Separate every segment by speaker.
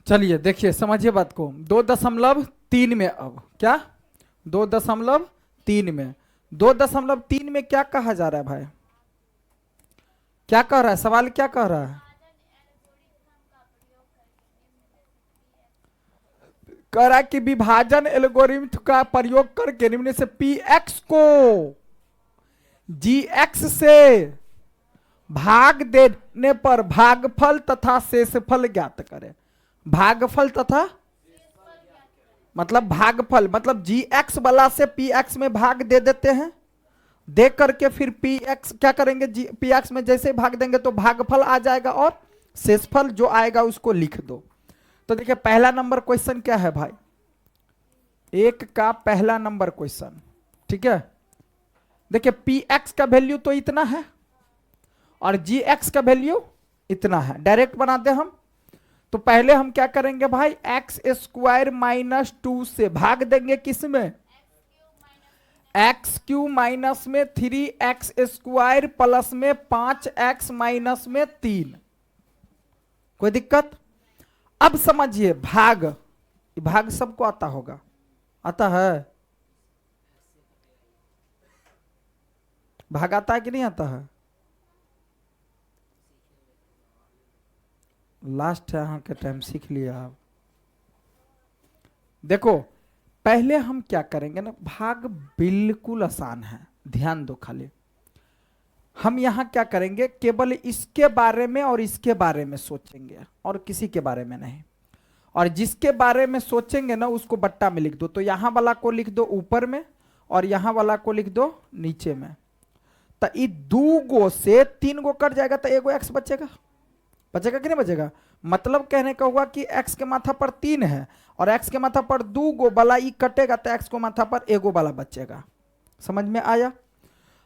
Speaker 1: चलिए देखिए समझिए बात को। 2.3 में अब क्या 2.3 में 2.3 में क्या कहा जा रहा है भाई? क्या कह रहा है सवाल? क्या कह रहा है? कह रहा है कि विभाजन एल्गोरिथम का प्रयोग करके निम्न से पी एक्स को जी एक्स से भाग देने पर भागफल तथा शेषफल ज्ञात करें। भागफल तथा मतलब भागफल मतलब जी एक्स वाला से पी एक्स में भाग दे देते हैं, दे करके फिर पी एक्स क्या करेंगे, जी पी एक्स में जैसे भाग देंगे तो भागफल आ जाएगा और शेषफल जो आएगा उसको लिख दो। तो देखिए पहला नंबर क्वेश्चन क्या है भाई? 1 का पहला नंबर क्वेश्चन, ठीक है। देखिए पी एक्स का वैल्यू तो इतना है और जी एक्स का वैल्यू इतना है, डायरेक्ट बनाते हम। तो पहले हम क्या करेंगे भाई, एक्स स्क्वायर माइनस 2 से भाग देंगे किस में, एक्स क्यू माइनस में 3x स्क्वायर प्लस में 5x माइनस में 3। कोई दिक्कत? अब समझिए भाग, भाग सबको आता होगा, आता है? भाग आता है कि नहीं आता है? लास्ट है यहाँ के टाइम, सीख लिया आप। देखो पहले हम क्या करेंगे ना, भाग बिल्कुल आसान है, ध्यान दो खाली। हम यहां क्या करेंगे, केवल इसके बारे में और इसके बारे में सोचेंगे और किसी के बारे में नहीं। और जिसके बारे में सोचेंगे ना उसको बट्टा में लिख दो। तो यहां वाला को लिख दो ऊपर में और यहां वाला को लिख दो नीचे में। तो ये 2 गो से 3 गो कट जाएगा तो एगो एक्स बचेगा, बचेगा कि नहीं बचेगा? मतलब कहने का हुआ कि x के माथा पर 3 है और x के माथा पर 2 गो वाला ई कटेगा तो x को माथा पर एगो वाला बचेगा। समझ में आया?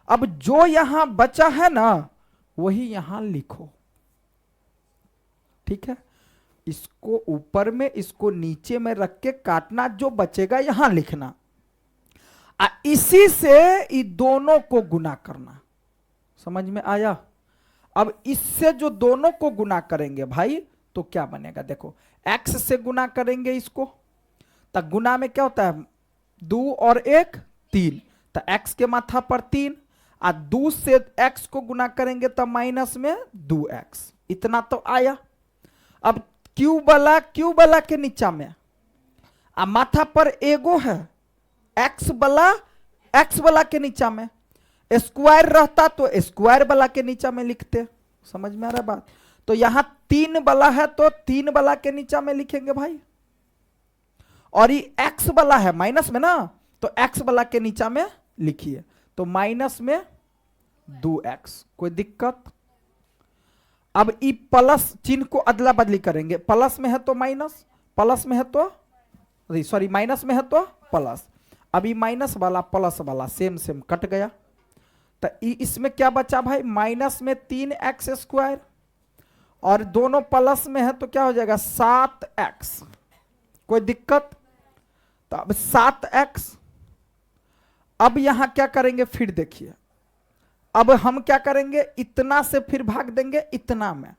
Speaker 1: अब जो यहां बचा है ना वही यहां लिखो, ठीक है। इसको ऊपर में इसको नीचे में रख के काटना, जो बचेगा यहां लिखना, इसी से ये दोनों को गुना करना। समझ में आया? अब इससे जो दोनों को गुना करेंगे भाई तो क्या बनेगा, देखो x से गुना करेंगे इसको, तो गुना में क्या होता है, 2 और 1 3, तो x के माथा पर 3 और 2 से x को गुना करेंगे तो माइनस में 2x, इतना तो आया। अब क्यूब वाला के नीचा में आ माथा पर एगो है, x वाला के नीचा में, स्क्वायर रहता तो स्क्वायर वाला के नीचा में लिखते। समझ में आ रहा बात? तो यहां 3 वाला है तो 3 वाला के नीचा में लिखेंगे भाई, और ये x वाला है माइनस में ना, तो x वाला के नीचा में लिखिए, तो माइनस में 2x। कोई दिक्कत? अब ई प्लस चिन्ह को अदला बदली करेंगे, प्लस में है तो माइनस, प्लस में है तो सॉरी माइनस में है तो प्लस। अब ये माइनस वाला प्लस वाला सेम सेम कट गया, तो इसमें क्या बचा भाई, माइनस में 3x स्क्वायर और दोनों प्लस में है तो क्या हो जाएगा 7x। कोई दिक्कत? तो अब 7x। अब यहां क्या करेंगे फिर देखिए, अब हम क्या करेंगे, इतना से फिर भाग देंगे इतना में,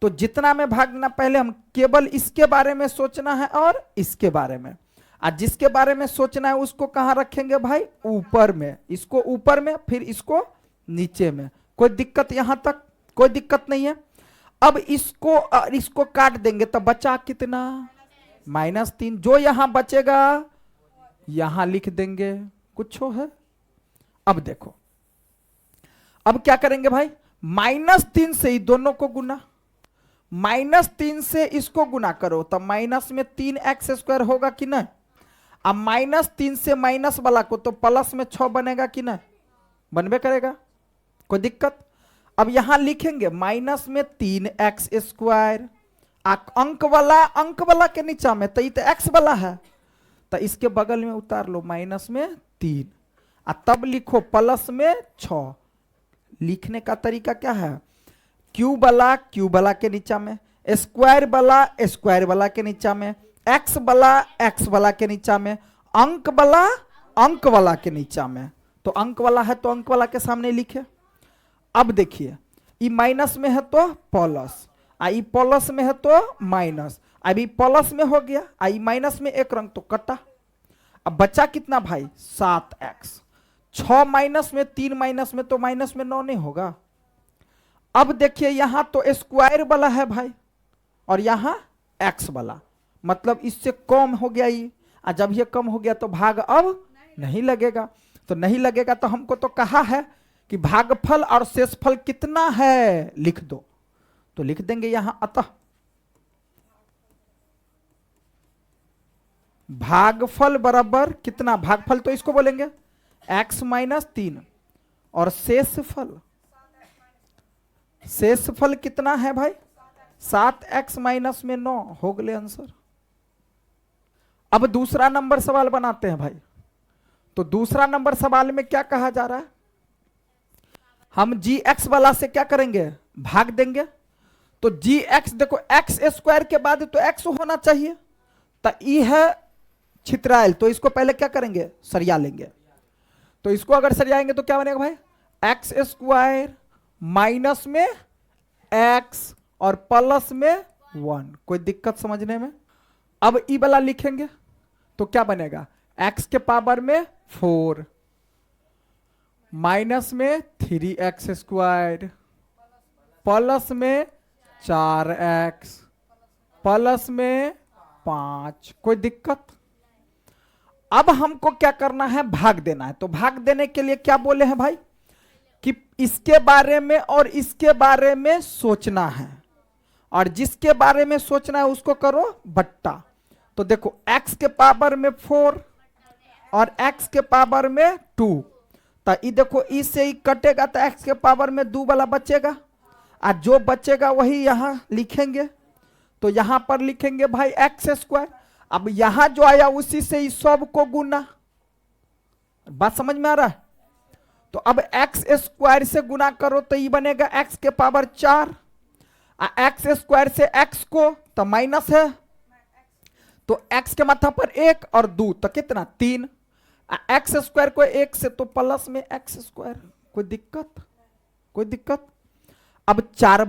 Speaker 1: तो जितना में भागना पहले हम केवल इसके बारे में सोचना है और इसके बारे में, और जिसके बारे में सोचना है उसको कहां रखेंगे भाई, ऊपर में, इसको ऊपर में फिर इसको नीचे में। कोई दिक्कत यहां तक? कोई दिक्कत नहीं है। अब इसको काट देंगे तो बचा कितना, -3। जो यहां बचेगा यहां लिख देंगे, कुछ है। अब देखो अब क्या करेंगे भाई, -3 से ही दोनों को गुना, -3 से इसको गुना करो तो माइनस में 3x स्क्वायर होगा कि नहीं। अब -3 से माइनस वाला को तो प्लस में 6 बनेगा कि नहीं, बनबे करेगा। कोई दिक्कत? अब यहां लिखेंगे माइनस में 3x स्क्वायर, अंक वाला के नीचा में, तो ये तो x वाला है तो इसके बगल में उतार लो माइनस में 3, तब लिखो प्लस में 6। लिखने का तरीका क्या है, क्यूब वाला के नीचा में, स्क्वायर वाला के नीचा में, x वाला के नीचा में, अंक वाला के नीचा में। तो अंक वाला है तो अंक वाला के सामने लिखे। अब देखिए ये माइनस में है तो प्लस, ये प्लस में है तो माइनस, अभी प्लस में हो गया, आई माइनस में एक रंग तो कटा। अब बचा कितना भाई 7x। 6 माइनस में 3 माइनस में तो माइनस में 9 नहीं होगा। अब देखिए यहां तो स्क्वायर वाला है भाई और यहां x वाला, मतलब इससे कम हो गया ये। जब ये कम हो गया तो भाग अब नहीं लगेगा। तो नहीं लगेगा तो हमको तो कहा है कि भागफल और शेषफल कितना है लिख दो, तो लिख देंगे यहां अतः भागफल बराबर कितना, भागफल तो इसको बोलेंगे x माइनस 3 और शेषफल कितना है भाई 7x माइनस में 9 हो गए आंसर। अब दूसरा नंबर सवाल बनाते हैं भाई। तो दूसरा नंबर सवाल में क्या कहा जा रहा है, हम gx वाला से क्या करेंगे भाग देंगे। तो gx देखो x स्क्वायर के बाद तो x होना चाहिए, तो ई है छितराइल, तो इसको पहले क्या करेंगे सरिया लेंगे। तो इसको अगर सरियाएंगे तो क्या बनेगा भाई एक्स स्क्वायर माइनस में x और प्लस में 1। कोई दिक्कत समझने में। अब ई वाला लिखेंगे तो क्या बनेगा x के पावर में 4 माइनस में 3x स्क्वायर प्लस में 4x प्लस में 5। कोई दिक्कत। अब हमको क्या करना है भाग देना है। तो भाग देने के लिए क्या बोले हैं भाई कि इसके बारे में और इसके बारे में सोचना है, और जिसके बारे में सोचना है उसको करो बट्टा। तो देखो x के पावर में 4 और x के पावर में 2, तो ये देखो इससे ही कटेगा तो x के पावर में 2 वाला बचेगा, और जो बचेगा वही यहां लिखेंगे। तो यहां पर लिखेंगे भाई एक्स स्क्वायर। अब यहां जो आया उसी से ही सब को गुना। बात समझ में आ रहा है। तो अब एक्स स्क्वायर से गुना करो तो ये बनेगा एक्स के पावर 4, एक्स स्क्वायर से एक्स को तो माइनस है, तो एक्स के माथा पर 1 और 2 तो कितना 3, एक्स स्क्वायर को 1 से तो प्लस में एक्स स्क्वायर। कोई दिक्कत, कोई दिक्कत। अब 4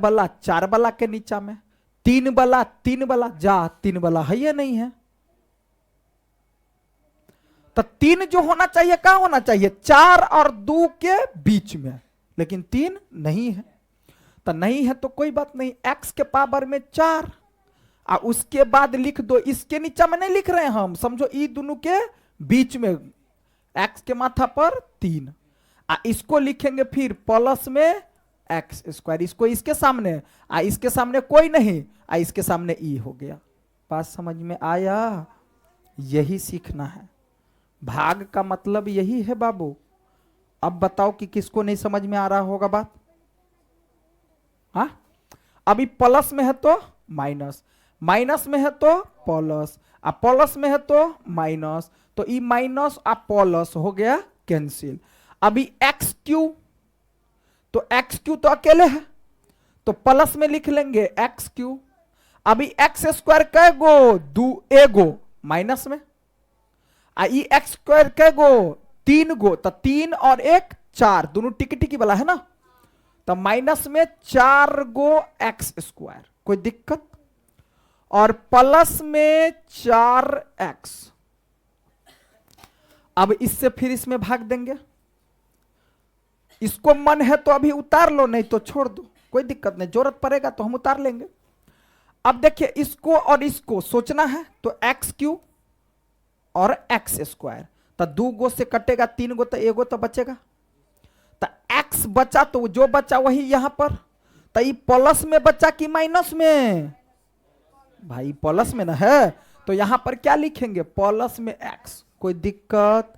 Speaker 1: वाला के नीचा में 3 वाला जा 3 वाला है या नहीं है, तो 3 जो होना चाहिए कहां होना चाहिए 4 और 2 के बीच में, लेकिन 3 नहीं है। तो नहीं है तो कोई बात नहीं, x के पावर में 4 और उसके बाद लिख दो, इसके नीचे में नहीं लिख रहे हैं हम, समझो ई दोनों के बीच में x के माथा पर 3, इसको लिखेंगे फिर प्लस में एक्स स्क्वायर, इसको इसके सामने, इसके सामने कोई नहीं, इसके सामने ई हो गया। बात समझ में आया। यही सीखना है, भाग का मतलब यही है बाबू। अब बताओ कि किसको नहीं समझ में आ रहा होगा बात। हाँ अभी प्लस में है तो माइनस, माइनस में है तो प्लस, प्लस में है तो माइनस, तो ई माइनस और प्लस हो गया कैंसिल। अभी एक्स क्यू, तो एक्स क्यू तो अकेले है तो प्लस में लिख लेंगे एक्स क्यू। अभी एक्स स्क्वायर कै गो एगो माइनस में, ई एक्स स्क्वायर कै गो 3 गो, तो 3 और 1 4, दोनों टिकी टिकी वाला है ना, तो माइनस में 4 गो एक्स स्क्वायर। कोई दिक्कत। और प्लस में 4x। अब इससे फिर इसमें भाग देंगे, इसको मन है तो अभी उतार लो, नहीं तो छोड़ दो, कोई दिक्कत नहीं, जरूरत पड़ेगा तो हम उतार लेंगे। अब देखिए इसको और इसको सोचना है, तो एक्स क्यू और एक्स स्क्वायर, तो 2 गो से कटेगा, 3 गो तो एगो तो बचेगा, तो एक्स बचा तो जो बचा वही यहां पर, तो ये प्लस में बचा कि माइनस में, भाई प्लस में ना है, तो यहां पर क्या लिखेंगे प्लस में एक्स। कोई दिक्कत।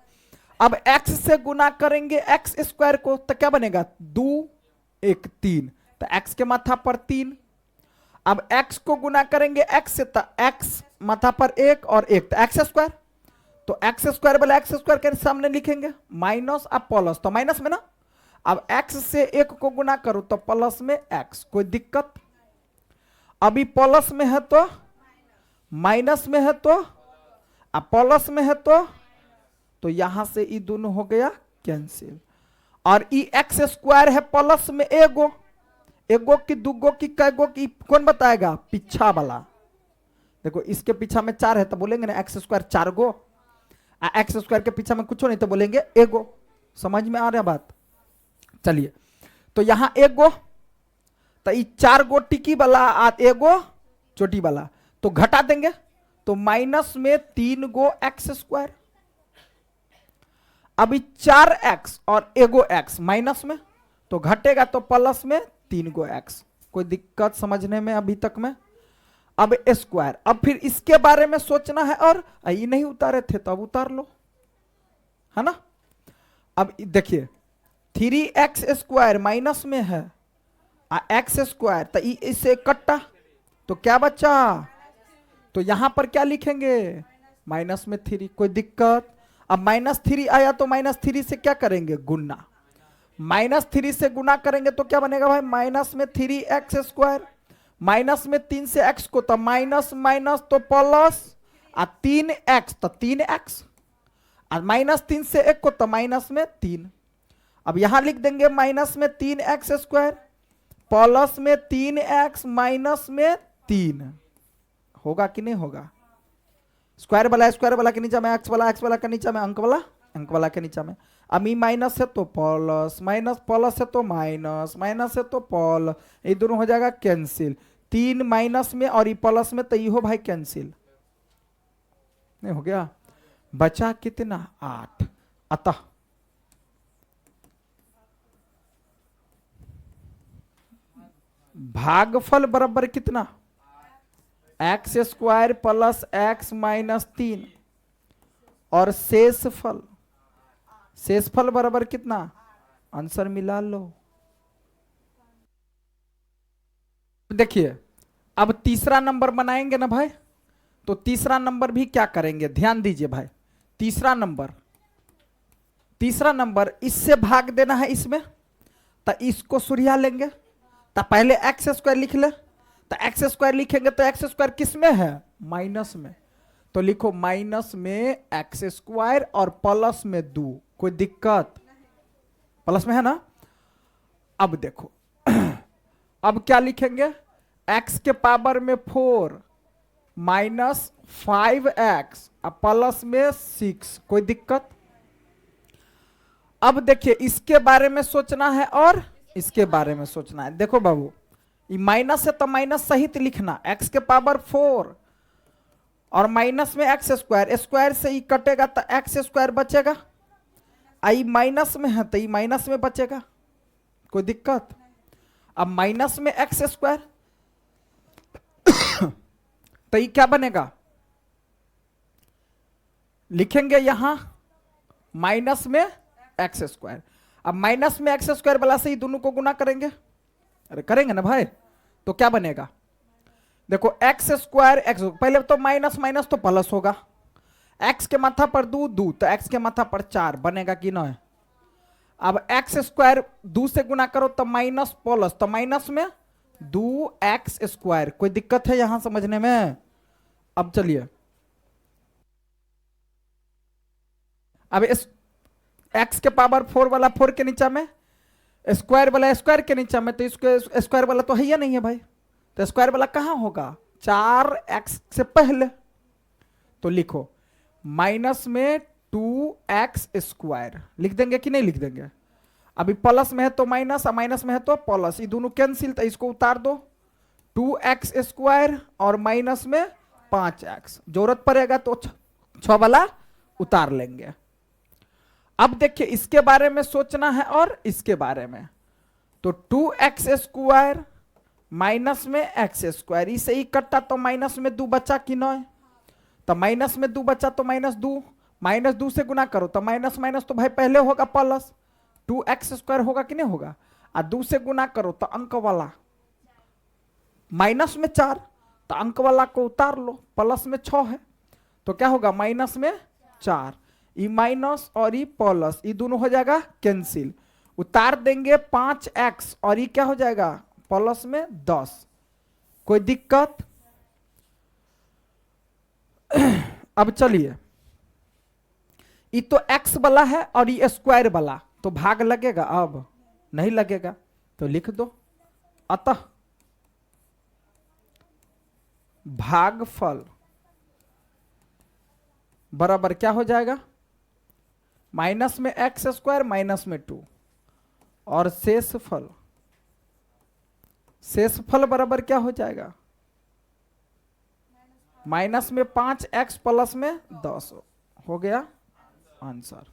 Speaker 1: अब x से गुना करेंगे एक्स स्क्वायर को तो क्या बनेगा 2 1 3, तो x के माथा पर 3। अब x को गुना करेंगे x से तो x माथा पर 1 और 1 तो एक्स स्क्वायर, तो एक्स स्क्वायर वाला एक्स स्क्वायर के सामने लिखेंगे माइनस और प्लस, तो माइनस में ना। अब x से 1 को गुना करो तो प्लस में x। कोई दिक्कत। अभी प्लस में है तो माइनस में है तो प्लस में है तो यहां से ई दोनों हो गया कैंसिल। और ई एक्स स्क्वायर है प्लस में एगो की 2 गो की कै गो की, कौन बताएगा पीछा वाला। देखो इसके पीछा में 4 है तो बोलेंगे ना एक्स स्क्वायर 4 गो, एक्स स्क्वायर के पीछा में कुछ नहीं तो बोलेंगे एगो। समझ में आ रहा बात? चलिए, तो यहां एगो, तो ये 4 गो टिकी वाला एगो चोटी वाला, तो घटा देंगे तो माइनस में 3 गो एक्स स्क्वायर। अभी 4x और एगो x माइनस में, तो घटेगा तो प्लस में 3 गो x। कोई दिक्कत समझने में अभी तक में? अब स्क्वायर, अब फिर इसके बारे में सोचना है, और ये नहीं उतारे थे तो अब उतार लो, है ना। अब देखिए 3x स्क्वायर माइनस में है, एक्स स्क्वायर, तो इससे कट्टा तो क्या बचा, तो यहां पर क्या लिखेंगे माइनस में 3। कोई दिक्कत? अब -3 आया तो -3 से क्या करेंगे गुना, -3 से गुना करेंगे तो क्या बनेगा भाई, माइनस में 3x स्क्वायर, माइनस में 3 से x को तो माइनस माइनस तो प्लस, 3x तो 3x, और -3 से 1 को तो माइनस में 3। अब यहां लिख देंगे माइनस में 3x स्क्वायर प्लस में 3x माइनस में 3। होगा कि नहीं होगा? स्क्वायर वाला के नीचे में एक्स वाला के नीचे में अंक वाला के नीचे में। अब माइनस है तो प्लस, माइनस प्लस है तो माइनस, माइनस है तो प्लस, ये दोनों हो जाएगा कैंसिल। 3 माइनस में और ये प्लस में तो ये हो भाई कैंसिल, नहीं हो गया? बचा कितना 8। अतः भागफल बराबर कितना, x square plus x minus 3, और शेषफल बराबर कितना, आंसर मिला लो। देखिए अब तीसरा नंबर बनाएंगे ना भाई, तो तीसरा नंबर भी क्या करेंगे, ध्यान दीजिए भाई। तीसरा नंबर इससे भाग देना है इसमें, तो इसको सुरिया लेंगे, तो पहले एक्स स्क्वायर लिख ले, तो एक्स स्क्वायर लिखेंगे तो एक्स स्क्वायर किस में है, माइनस में, तो लिखो माइनस में एक्स स्क्वायर और प्लस में 2। कोई दिक्कत? प्लस में है ना। अब देखो अब क्या लिखेंगे, x के पावर में 4 माइनस 5x प्लस में 6। कोई दिक्कत? अब देखिए इसके बारे में सोचना है और इसके बारे में सोचना है। देखो बाबू, ये माइनस है तो माइनस सहित लिखना, x के पावर 4 और माइनस में एक्स स्क्वायर, स्क्वायर से ही कटेगा तो एक्स स्क्वायर बचेगा, आई माइनस में है तो ये माइनस में बचेगा। कोई दिक्कत? अब माइनस में एक्स स्क्वायर तो ये क्या बनेगा, लिखेंगे यहां माइनस में एक्स स्क्वायर। अब माइनस में एक्स स्क्वायर वाला से ही दोनों को गुना करेंगे, अरे करेंगे ना भाई, तो क्या बनेगा, देखो एक्स स्क्वायर एक्स, पहले तो माइनस माइनस तो प्लस होगा, एक्स के माथा पर 2 2 तो एक्स के माथा पर 4 बनेगा कि नहीं। अब एक्स स्क्वायर 2 से गुना करो तो माइनस प्लस, तो माइनस में 2x स्क्वायर। कोई दिक्कत है यहां समझने में? अब चलिए, अब इस x के पावर 4 वाला 4 के नीचे में, स्क्वायर वाला स्क्वायर के नीचे में, तो इसको स्क्वायर वाला तो है या नहीं है भाई, तो स्क्वायर वाला कहां होगा, 4x से पहले, तो लिखो माइनस में 2x स्क्वायर लिख देंगे कि नहीं लिख देंगे। अभी प्लस में है तो माइनस, माइनस में है तो प्लस, ये दोनों कैंसिल, तो इसको उतार दो, 2x स्क्वायर और माइनस में 5x, जरूरत पड़ेगा तो 6 वाला उतार लेंगे। अब देखिए इसके बारे में सोचना है और इसके बारे में, तो 2x स्क्वायर माइनस में एक्स स्क्वायर, इसे ही कट्टा तो माइनस में 2 बचा कि नहीं, तो माइनस में 2 बचा तो माइनस 2 से गुना करो तो माइनस माइनस तो भाई पहले होगा प्लस, 2x स्क्वायर होगा कि नहीं होगा, और 2 से गुना करो तो अंक वाला माइनस में 4, तो अंक वाला को उतार लो, प्लस में 6 है तो क्या होगा माइनस में 4, ई माइनस और ई प्लस, ये दोनों हो जाएगा कैंसिल, उतार देंगे 5x और ये क्या हो जाएगा प्लस में 10। कोई दिक्कत? अब चलिए, ये तो x वाला है और ये स्क्वायर वाला, तो भाग लगेगा, अब नहीं लगेगा तो लिख दो, अतः भागफल बराबर क्या हो जाएगा, माइनस में एक्स स्क्वायर माइनस में 2, और शेषफल बराबर क्या हो जाएगा, माइनस में 5 एक्स प्लस में 10। हो गया आंसर।